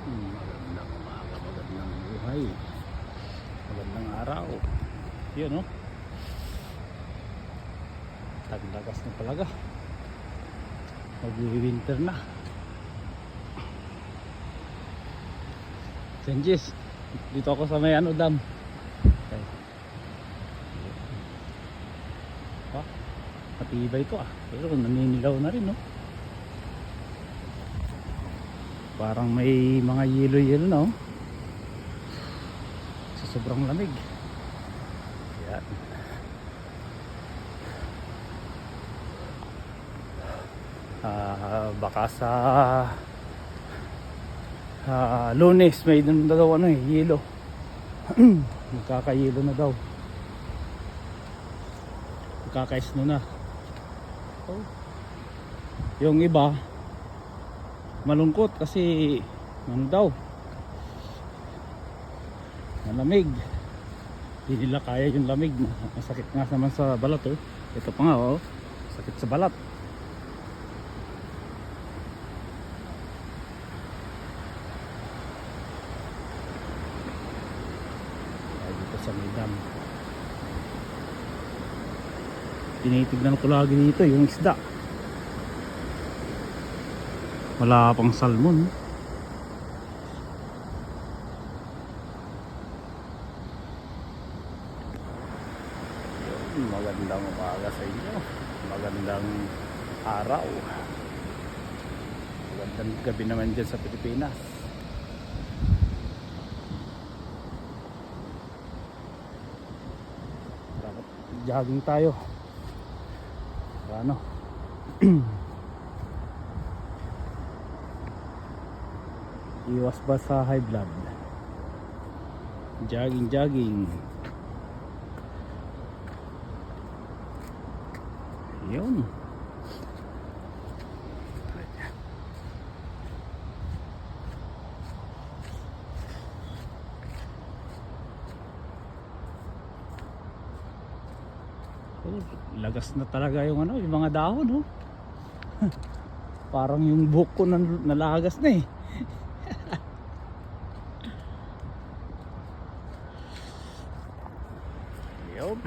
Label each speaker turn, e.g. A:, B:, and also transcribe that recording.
A: Magandang umaga, magandang buhay, magandang araw. Yun, no? Taglagas na talaga. Mag-winter na. Senjis, dito ako sa may dam. Okay. Matibay to pero naninilaw na rin, no? Parang may mga yelo-yelo na, oh. Sa sobrang lamig. Yan. Baka sa Lunes may doon na daw yelo. Magkakayelo na daw. Magkaka-snow na. Oh. Yung iba malungkot kasi daw malamig, hindi nila kaya yung lamig. Masakit nga naman sa balat, oh. Ito pa nga, oh, sakit sa balat. Ay, dito sa may dam, tinitignan ko lagi dito yung isda. Wala pang salmon. Magandang umaga sa inyo. Magandang araw. Magandang gabi naman dyan sa Pilipinas. Dapat jogging tayo. Ano? Iwas ba sa high blood? Jogging. Yun. Oh, lagas na talaga yung yung mga dahon, oh. Parang yung buhok ko nalagas na, eh. Yun.